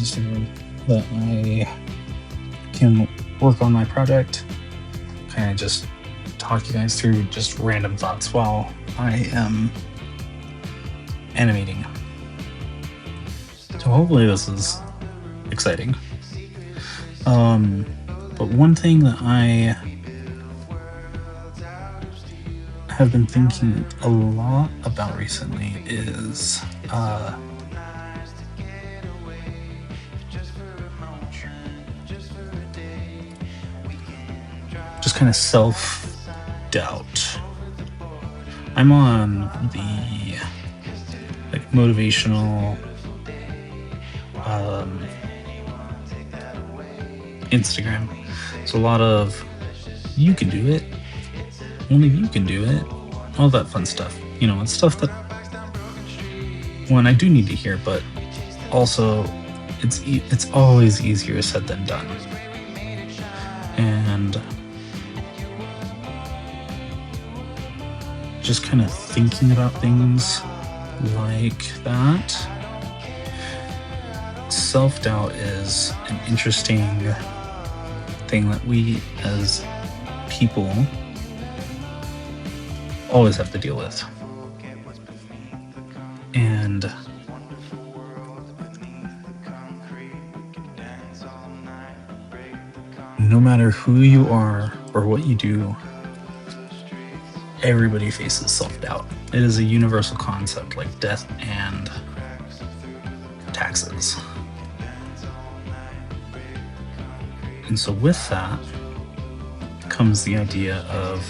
so that I can work on my project. Kind of just talk you guys through just random thoughts while I am animating. So hopefully this is exciting. But one thing that I have been thinking a lot about recently is just kind of self-doubt. I'm on the motivational Instagram. So a lot of you can do it, only you can do it, all that fun stuff. It's stuff that one I do need to hear, but also it's always easier said than done. And just kind of thinking about things like that, self-doubt is an interesting thing that we as people always have to deal with. And no matter who you are or what you do, everybody faces self-doubt. It is a universal concept like death and taxes. And so with that comes the idea of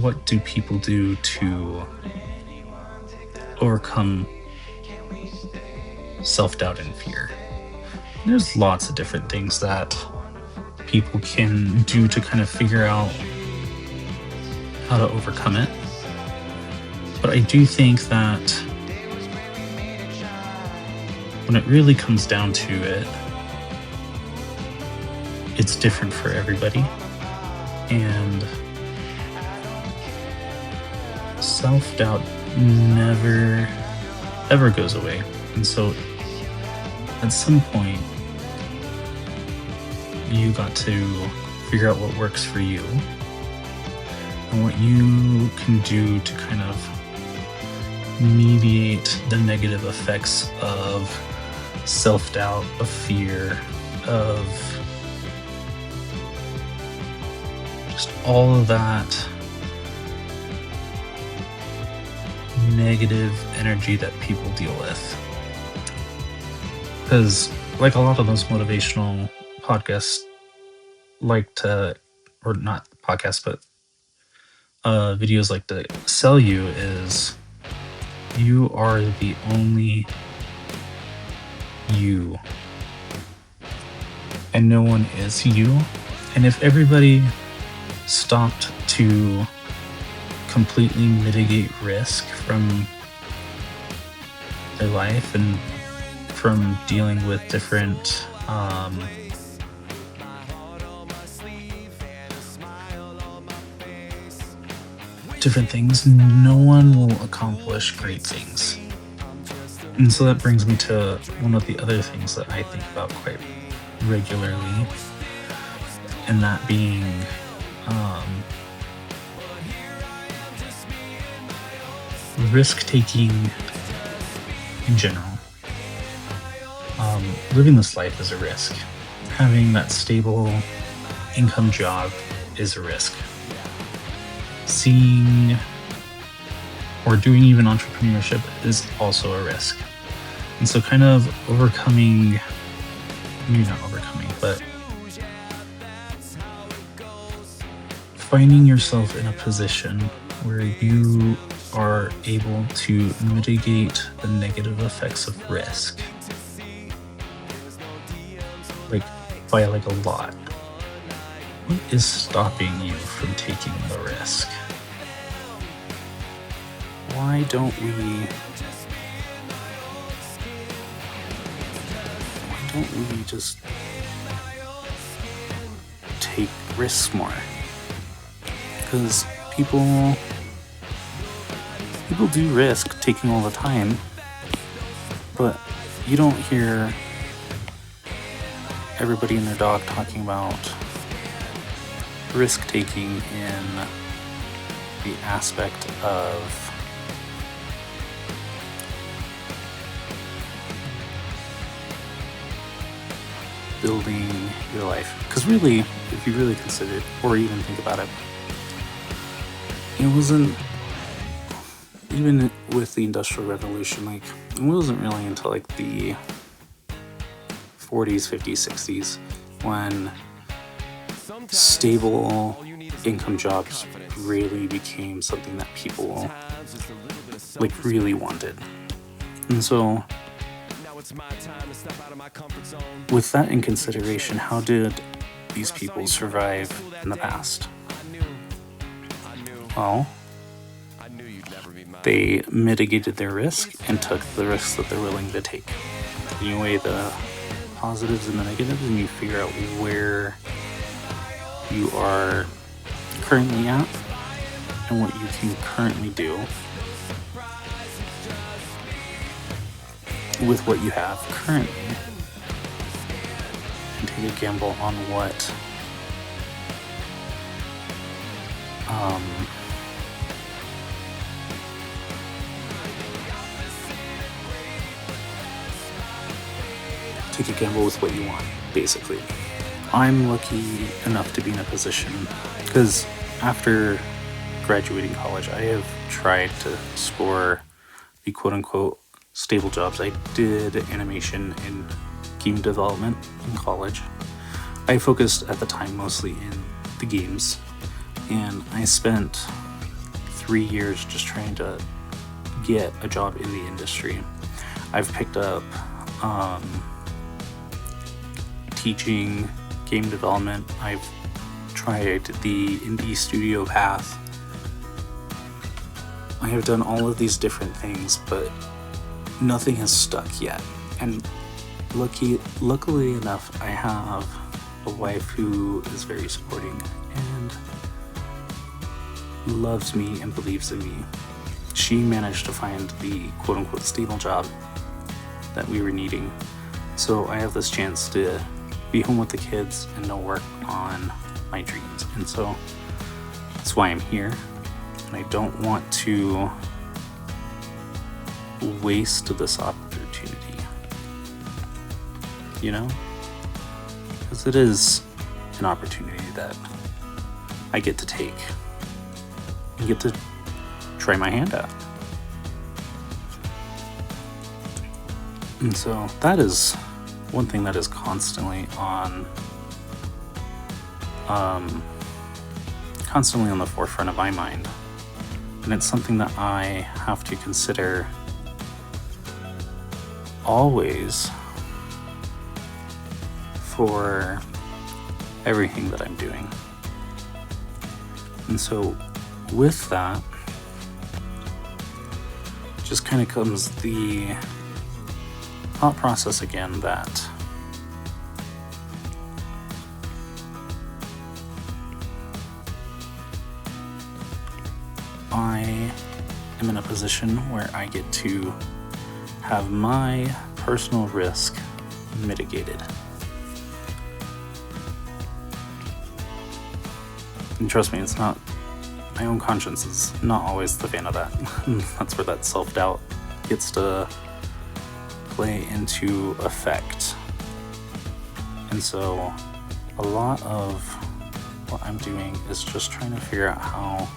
what do people do to overcome self-doubt and fear. There's lots of different things that people can do to kind of figure out how to overcome it. But I do think that when it really comes down to it, it's different for everybody. And self-doubt never ever goes away. And so at some point you got to figure out what works for you and what you can do to kind of mediate the negative effects of self-doubt, of fear, of just all of that negative energy that people deal with. Because like a lot of those motivational podcasts like to, or not podcasts, but videos like to sell you is you are the only you and no one is you. And if everybody stopped to completely mitigate risk from their life and from dealing with different things, no one will accomplish great things. And so that brings me to one of the other things that I think about quite regularly, and that being risk-taking in general. Living this life is a risk. Having that stable income job is a risk. Seeing or doing even entrepreneurship is also a risk. And so kind of overcoming, maybe not overcoming, but finding yourself in a position where you are able to mitigate the negative effects of risk, by a lot. What is stopping you from taking the risk? Why don't we just take risks more? Because people do risk taking all the time, but you don't hear everybody and their dog talking about risk taking in the aspect of building your life. Because really, if you really consider it, or even think about it, it wasn't, even with the Industrial Revolution, like, it wasn't really until like the 40s, 50s, 60s when stable income jobs really became something that people like really wanted. And so with that in consideration, how did these people survive in the past? Well, they mitigated their risk and took the risks that they're willing to take. You weigh the positives and the negatives, and you figure out where you are currently at and what you can currently do with what you have currently, and take a gamble on what take a gamble with what you want, basically. I'm lucky enough to be in a position, because after graduating college, I have tried to score the quote-unquote stable jobs. I did animation and game development in college. I focused at the time mostly in the games, and I spent 3 years just trying to get a job in the industry. I've picked up teaching game development. I've tried the indie studio path. I have done all of these different things, but nothing has stuck yet. And luckily enough, I have a wife who is very supporting and loves me and believes in me. She managed to find the quote-unquote stable job that we were needing. So I have this chance to be home with the kids and no work on my dreams. And so that's why I'm here. And I don't want to waste this opportunity, you know? Because it is an opportunity that I get to take and get to try my hand at. And so that is one thing that is constantly on the forefront of my mind. And it's something that I have to consider always for everything that I'm doing. And so with that, just kind of comes the thought process again that I am in a position where I get to have my personal risk mitigated. And trust me, it's not, my own conscience is not always the fan of that. That's where that self-doubt gets to play into effect. And so a lot of what I'm doing is just trying to figure out how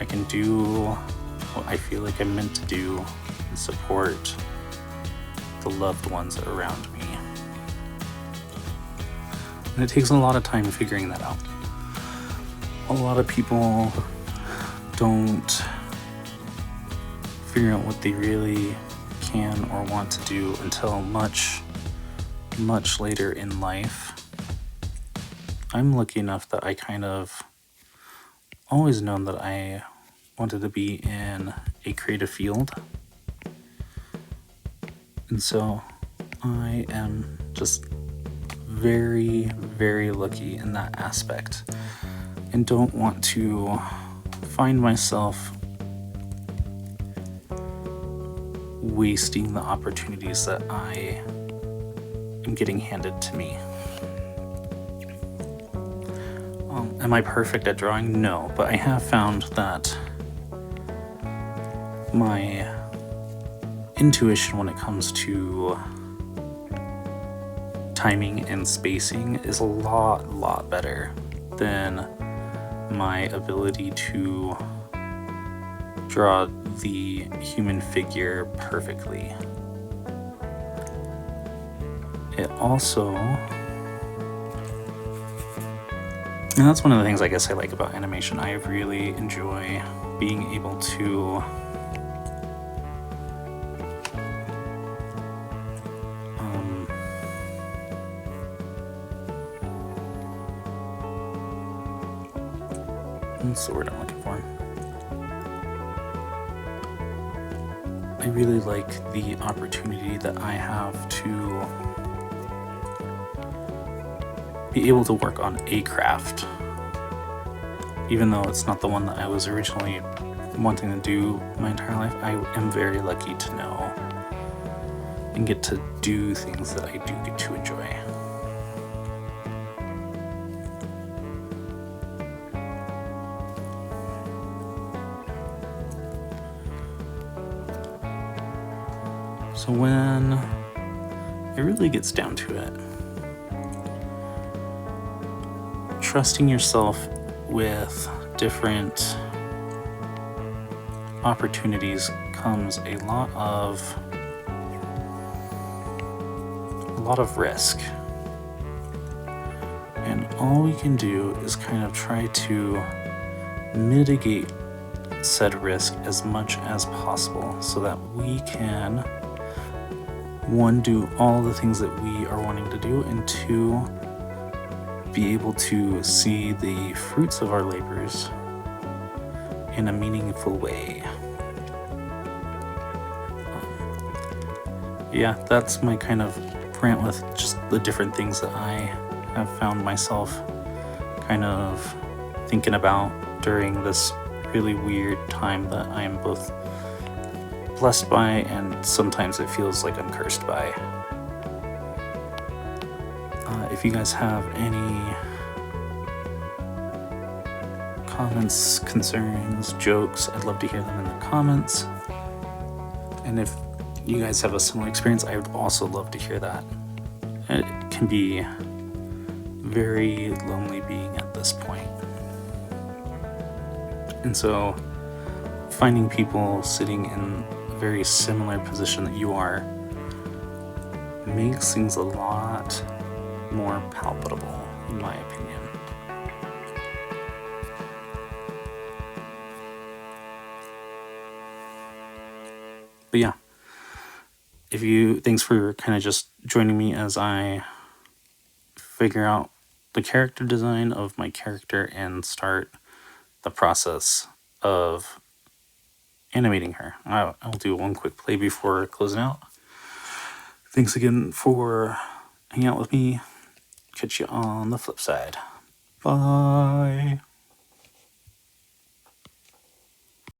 I can do what I feel like I'm meant to do and support the loved ones around me. And it takes a lot of time figuring that out. A lot of people don't figure out what they really can or want to do until much, much later in life. I'm lucky enough that I kind of always known that I wanted to be in a creative field. And so I am just very, very lucky in that aspect, and don't want to find myself wasting the opportunities that I am getting handed to me. Am I perfect at drawing? No, but I have found that my intuition when it comes to timing and spacing is a lot better than my ability to draw the human figure perfectly. It also, and that's one of the things I guess I like about animation. I really enjoy being able to what's the word I'm looking for? I really like the opportunity that I have to be able to work on a craft, even though it's not the one that I was originally wanting to do my entire life. I am very lucky to know and get to do things that I do get to enjoy. So when it really gets down to it, trusting yourself with different opportunities comes a lot of risk. And all we can do is kind of try to mitigate said risk as much as possible so that we can, one, do all the things that we are wanting to do, and two, be able to see the fruits of our labors in a meaningful way. Yeah, that's my kind of rant with just the different things that I have found myself kind of thinking about during this really weird time that I am both blessed by and sometimes it feels like I'm cursed by. If you guys have any comments, concerns, jokes, I'd love to hear them in the comments. And if you guys have a similar experience, I would also love to hear that. It can be very lonely being at this point. And so finding people sitting in a very similar position that you are makes things a lot more palpable, in my opinion. But yeah, thanks for kind of just joining me as I figure out the character design of my character and start the process of animating her. I'll do one quick play before closing out. Thanks again for hanging out with me. Catch you on the flip side. Bye.